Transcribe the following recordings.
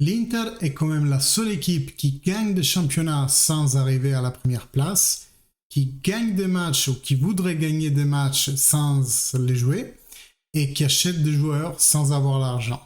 L'Inter est quand même la seule équipe qui gagne des championnats sans arriver à la première place, qui gagne des matchs ou qui voudrait gagner des matchs sans les jouer et qui achète des joueurs sans avoir l'argent.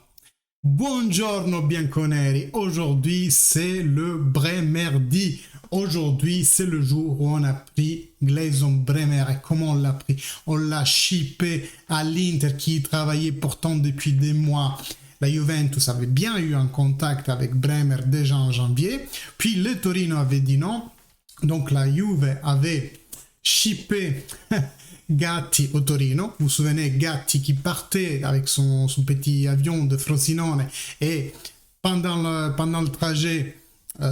Buongiorno bianconeri, aujourd'hui c'est le Bremerdi. Aujourd'hui c'est le jour où on a pris Gleison Bremer. Et comment on l'a pris? On l'a shippé à l'Inter qui travaillait pourtant depuis des mois. La Juventus avait bien eu un contact avec Bremer déjà en janvier, puis le Torino avait dit non, donc la Juve avait shippé Gatti au Torino. Vous vous souvenez, Gatti qui partait avec son petit avion de Frosinone et pendant le trajet,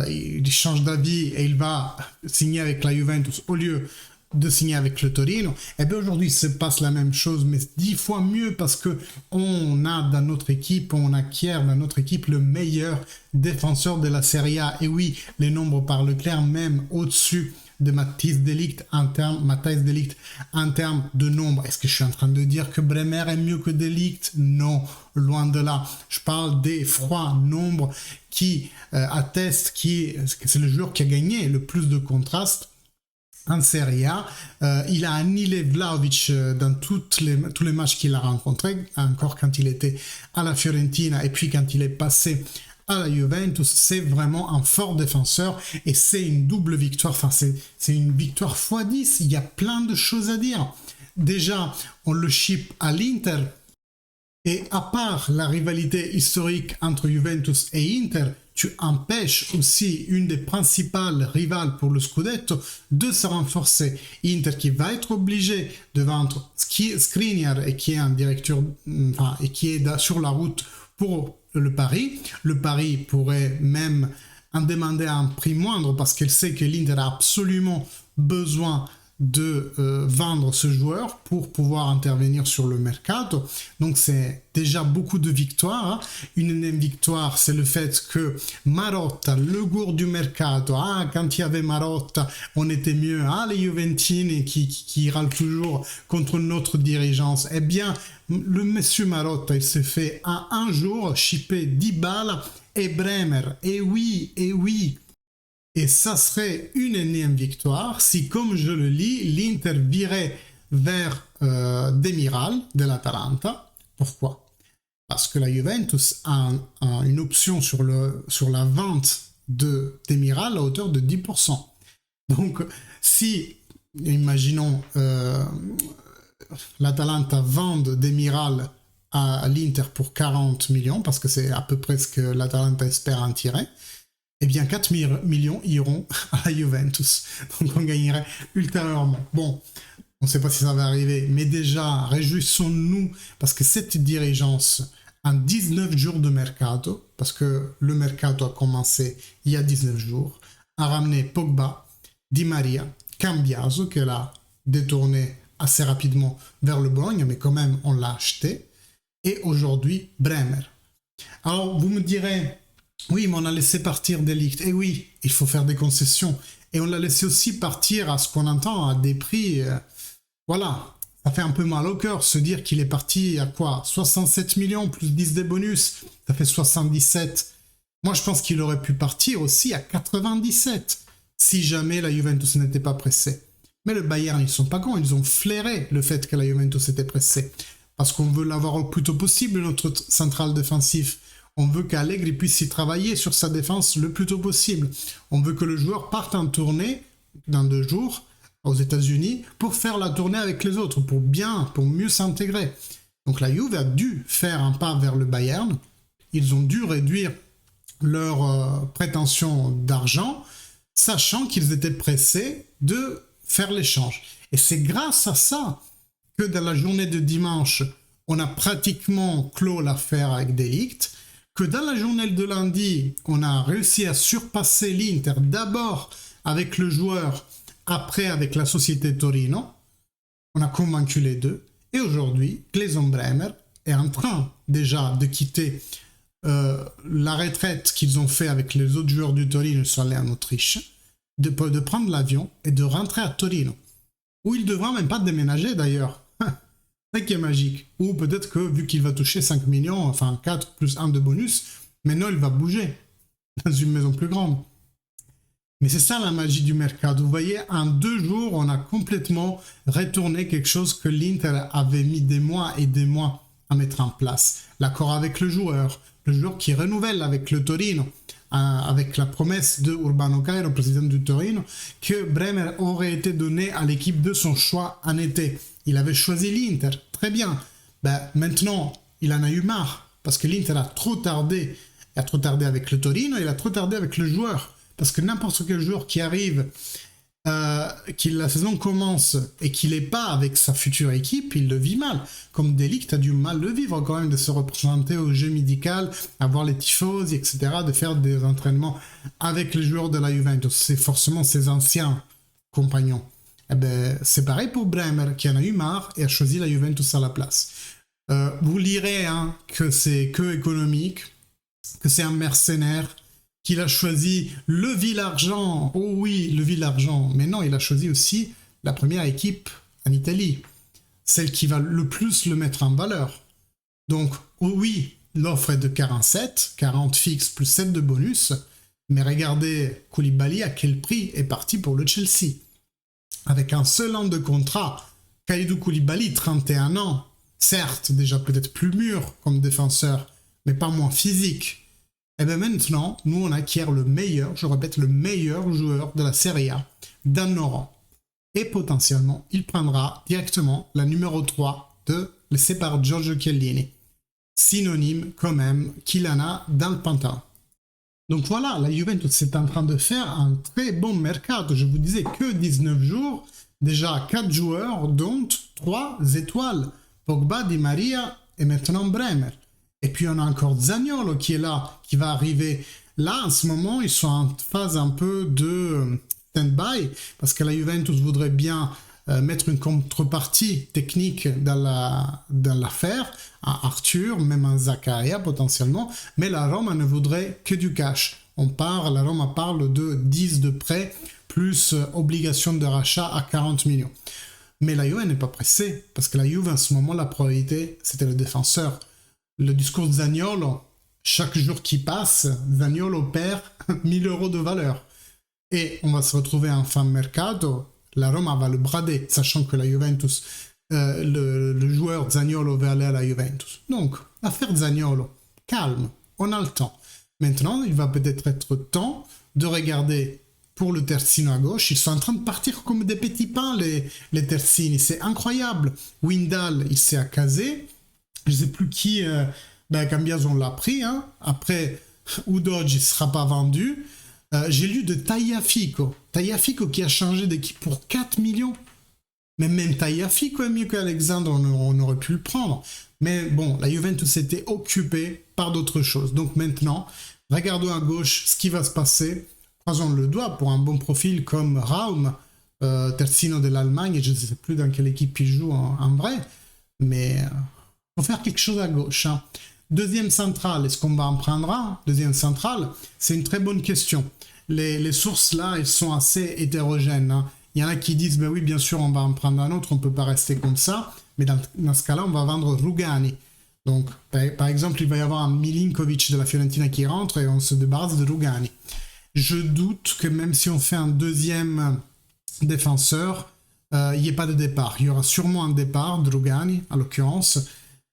il change d'avis et il va signer avec la Juventus au lieu de signer avec le Torino. Et bien aujourd'hui, il se passe la même chose, mais 10 fois mieux parce que on a dans notre équipe, on acquiert dans notre équipe le meilleur défenseur de la Serie A. Et oui, les nombres parlent clair, même au-dessus de Matthijs de Ligt en termes de nombre. Est-ce que je suis en train de dire que Bremer est mieux que de Ligt? Non, loin de là. Je parle des froids nombres qui attestent que c'est le joueur qui a gagné le plus de contrastes en Serie A. Il a annihilé Vlahovic dans tous les matchs qu'il a rencontrés, encore quand il était à la Fiorentina et puis quand il est passé à la Juventus. C'est vraiment un fort défenseur et c'est une double victoire, enfin c'est une victoire x10. Il y a plein de choses à dire. Déjà, on le ship à l'Inter et à part la rivalité historique entre Juventus et Inter, tu empêches aussi une des principales rivales pour le Scudetto de se renforcer. Inter qui va être obligé de vendre Skriniar et qui est un directeur, et qui est sur la route pour le Paris. Le Paris pourrait même en demander un prix moindre parce qu'elle sait que l'Inter a absolument besoin de vendre ce joueur pour pouvoir intervenir sur le mercato. Donc c'est déjà beaucoup de victoires. Une énième victoire, c'est le fait que Marotta, le goût du mercato, quand il y avait Marotta, on était mieux. Les Juventini qui râlent toujours contre notre dirigeance. Eh bien, le monsieur Marotta, il s'est fait en un jour shipper Dybala et Bremer. Et oui, et ça serait une énième victoire si, comme je le lis, l'Inter virait vers Demiral de l'Atalanta. Pourquoi? Parce que la Juventus a une option sur la vente de Demiral à hauteur de 10%. Donc, si, imaginons, l'Atalanta vende Demiral à l'Inter pour 40 millions, parce que c'est à peu près ce que l'Atalanta espère en tirer, eh bien 4 millions iront à la Juventus. Donc on gagnerait ultérieurement. Bon, on ne sait pas si ça va arriver, mais déjà, réjouissons-nous, parce que cette dirigeance, en 19 jours de mercato, parce que le mercato a commencé il y a 19 jours, a ramené Pogba, Di Maria, Cambiaso, qu'elle a détourné assez rapidement vers le Bologne, mais quand même on l'a acheté, et aujourd'hui Bremer. Alors vous me direz, oui, mais on a laissé partir De Ligt. Et oui, il faut faire des concessions. Et on l'a laissé aussi partir à ce qu'on entend à des prix. Voilà, ça fait un peu mal au cœur se dire qu'il est parti à quoi? 67 millions plus 10 des bonus, ça fait 77. Moi, je pense qu'il aurait pu partir aussi à 97 si jamais la Juventus n'était pas pressée. Mais le Bayern, ils sont pas cons, ils ont flairé le fait que la Juventus était pressée. Parce qu'on veut l'avoir le plus tôt possible, notre central défensif. On veut qu'Allegri puisse y travailler sur sa défense le plus tôt possible. On veut que le joueur parte en tournée dans 2 jours aux États-Unis pour faire la tournée avec les autres, pour mieux s'intégrer. Donc la Juve a dû faire un pas vers le Bayern. Ils ont dû réduire leurs prétentions d'argent, sachant qu'ils étaient pressés de faire l'échange. Et c'est grâce à ça que dans la journée de dimanche, on a pratiquement clos l'affaire avec De Ligt, que dans la journée de lundi, on a réussi à surpasser l'Inter, d'abord avec le joueur, après avec la société Torino. On a convaincu les deux. Et aujourd'hui, Gleison Bremer est en train déjà de quitter la retraite qu'ils ont fait avec les autres joueurs du Torino, ils sont allés en Autriche, de prendre l'avion et de rentrer à Torino, où il ne devra même pas déménager d'ailleurs. C'est ça qui est magique. Ou peut-être que, vu qu'il va toucher 5 millions, enfin 4 plus 1 de bonus, Maintenant, il va bouger dans une maison plus grande. Mais c'est ça la magie du mercato. Vous voyez, en 2 jours, on a complètement retourné quelque chose que l'Inter avait mis des mois et des mois à mettre en place. L'accord avec le joueur qui renouvelle avec le Torino, avec la promesse de Urbano Cairo, président du Torino, que Bremer aurait été donné à l'équipe de son choix en été. Il avait choisi l'Inter, très bien. Maintenant, il en a eu marre, parce que l'Inter a trop tardé. Il a trop tardé avec le Torino, il a trop tardé avec le joueur. Parce que n'importe quel joueur qui arrive, que la saison commence et qu'il n'est pas avec sa future équipe, il le vit mal. Comme De Ligt a du mal le vivre quand même, de se représenter au jeu médical, avoir les tifosi, etc., de faire des entraînements avec les joueurs de la Juventus. C'est forcément ses anciens compagnons. C'est pareil pour Bremer, qui en a eu marre et a choisi la Juventus à la place. Vous lirez que c'est que économique, que c'est un mercenaire, qu'il a choisi le Villargent. Oh oui, le Villargent. Mais non, il a choisi aussi la première équipe en Italie. Celle qui va le plus le mettre en valeur. Donc, oh oui, l'offre est de 47, 40 fixes plus 7 de bonus. Mais regardez Koulibaly à quel prix est parti pour le Chelsea. Avec un seul an de contrat, Kalidou Koulibaly, 31 ans, certes, déjà peut-être plus mûr comme défenseur, mais pas moins physique. Et bien maintenant, nous on acquiert le meilleur, je répète, le meilleur joueur de la Serie A dans nos rangs. Et potentiellement, il prendra directement la numéro 3 laissée par Giorgio Chiellini. Synonyme quand même qu'il en a dans le panthéon. Donc voilà, la Juventus est en train de faire un très bon mercato. Je vous disais que 19 jours, déjà 4 joueurs, dont 3 étoiles. Pogba, Di Maria et maintenant Bremer. Et puis on a encore Zaniolo qui est là, qui va arriver. Là, en ce moment, ils sont en phase un peu de stand-by, parce que la Juventus voudrait bien mettre une contrepartie technique dans l'affaire, à Arthur, même à Zakaria potentiellement, mais la Roma ne voudrait que du cash. La Roma parle de 10 de prêt, plus obligation de rachat à 40 millions. Mais la Juve n'est pas pressée, parce que la Juve, en ce moment, la priorité, c'était le défenseur. Le discours de Zaniolo, chaque jour qui passe, Zaniolo perd 1000 € de valeur. Et on va se retrouver en fin de mercato, la Roma va le brader, sachant que la Juventus, le joueur Zaniolo va aller à la Juventus. Donc, affaire Zaniolo, calme, on a le temps. Maintenant, il va peut-être être temps de regarder pour le terzino à gauche. Ils sont en train de partir comme des petits pains, les terzini, c'est incroyable. Windal, il s'est accasé. Je ne sais plus qui, Cambiaso l'a pris. Après, Udoge il ne sera pas vendu. J'ai lu de Tagliafico. Tagliafico qui a changé d'équipe pour 4 millions. Mais même Tagliafico est mieux qu'Alexandre, on aurait pu le prendre. Mais bon, la Juventus était occupée par d'autres choses. Donc maintenant, regardons à gauche ce qui va se passer. Croisons le doigt pour un bon profil comme Raum, terzino de l'Allemagne. Je ne sais plus dans quelle équipe il joue en vrai. Mais faut faire quelque chose à gauche. Deuxième centrale, est-ce qu'on va en prendre un? Deuxième centrale, c'est une très bonne question. Les sources là, elles sont assez hétérogènes. Il y en a qui disent, oui, bien sûr, on va en prendre un autre, on ne peut pas rester comme ça. Mais dans ce cas-là, on va vendre Rugani. Donc, par exemple, il va y avoir un Milinkovic de la Fiorentina qui rentre et on se débarrasse de Rugani. Je doute que même si on fait un deuxième défenseur, il n'y ait pas de départ. Il y aura sûrement un départ de Rugani, en l'occurrence.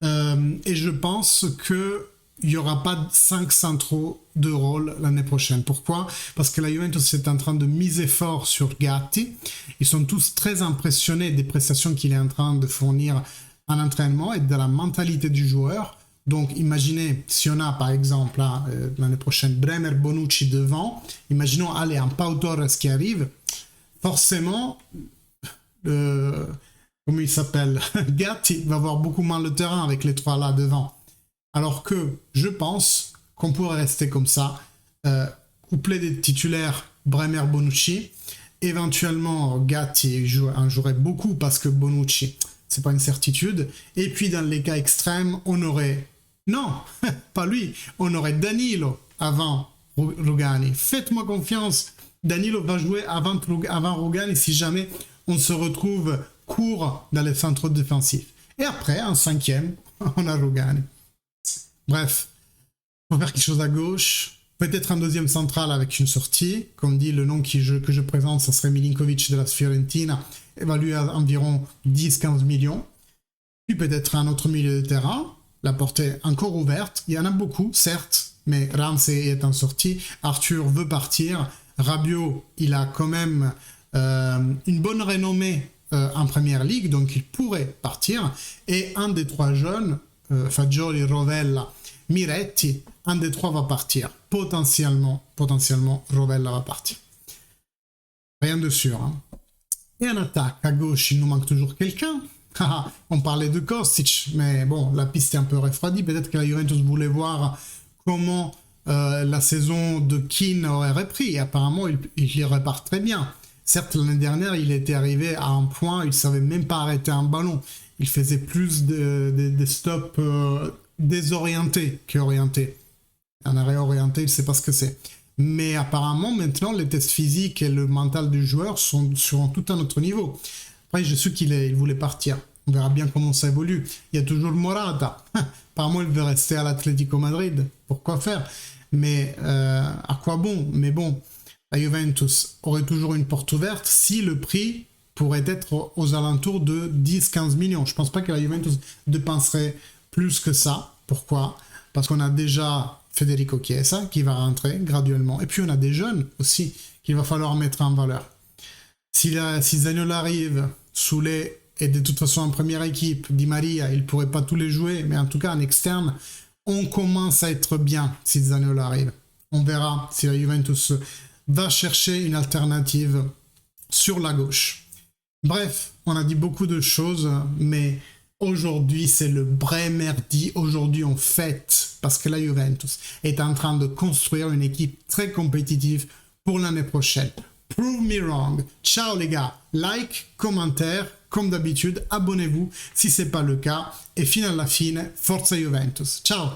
Et je pense qu'il n'y aura pas 5 centraux de rôle l'année prochaine. Pourquoi? Parce que la Juventus est en train de miser fort sur Gatti. Ils sont tous très impressionnés des prestations qu'il est en train de fournir en entraînement et de la mentalité du joueur. Donc imaginez, si on a par exemple l'année prochaine Bremer, Bonucci devant, imaginons un Pau Torres qui arrive, forcément... comment il s'appelle, Gatti va avoir beaucoup moins le terrain avec les 3 là devant. Alors que je pense qu'on pourrait rester comme ça, coupler des titulaires Bremer, Bonucci, éventuellement Gatti en jouerait beaucoup parce que Bonucci, c'est pas une certitude. Et puis dans les cas extrêmes, on aurait, non, pas lui, on aurait Danilo avant Rugani. Faites-moi confiance, Danilo va jouer avant Rugani si jamais on se retrouve court dans les centres défensifs. Et après, en 5e, on a Rugani. Bref, Faut faire quelque chose à gauche. Peut-être un deuxième central avec une sortie. Comme dit, le nom que je présente, ça serait Milinkovic de la Fiorentina, évalué à environ 10-15 millions. Puis peut-être un autre milieu de terrain. La porte est encore ouverte. Il y en a beaucoup, certes, mais Ramsey est en sortie. Arthur veut partir. Rabiot, il a quand même une bonne renommée en première ligue, donc il pourrait partir. Et un des trois jeunes, Fagioli, Rovella, Miretti, un des trois va partir. Potentiellement, Rovella va partir. Rien de sûr. Hein. Et en attaque, à gauche, il nous manque toujours quelqu'un. On parlait de Kostic, mais bon, la piste est un peu refroidie. Peut-être que la Juventus voulait voir comment la saison de Keane aurait repris. Et apparemment, il y repart très bien. Certes, l'année dernière, il était arrivé à un point, il ne savait même pas arrêter un ballon. Il faisait plus de stops désorientés qu'orientés. Un arrêt orienté, il ne sait pas ce que c'est. Mais apparemment, maintenant, les tests physiques et le mental du joueur sont sur tout un autre niveau. Après, je sais qu'il voulait partir. On verra bien comment ça évolue. Il y a toujours Morata. Apparemment, il veut rester à l'Atlético Madrid. Pourquoi faire? Mais à quoi bon? Mais bon, la Juventus aurait toujours une porte ouverte si le prix pourrait être aux alentours de 10-15 millions. Je ne pense pas que la Juventus dépenserait plus que ça. Pourquoi? Parce qu'on a déjà Federico Chiesa qui va rentrer graduellement. Et puis on a des jeunes aussi qu'il va falloir mettre en valeur. Si Zaniolo arrive, Soulé est de toute façon en première équipe, Di Maria, il ne pourrait pas tous les jouer, mais en tout cas en externe, on commence à être bien si Zaniolo arrive. On verra si la Juventus va chercher une alternative sur la gauche. Bref, on a dit beaucoup de choses, mais aujourd'hui c'est le vrai merdi. Aujourd'hui on fête parce que la Juventus est en train de construire une équipe très compétitive pour l'année prochaine. Prove me wrong. Ciao les gars. Like, commentaire, comme d'habitude, abonnez-vous si ce n'est pas le cas. Et fino alla fine, Forza Juventus. Ciao.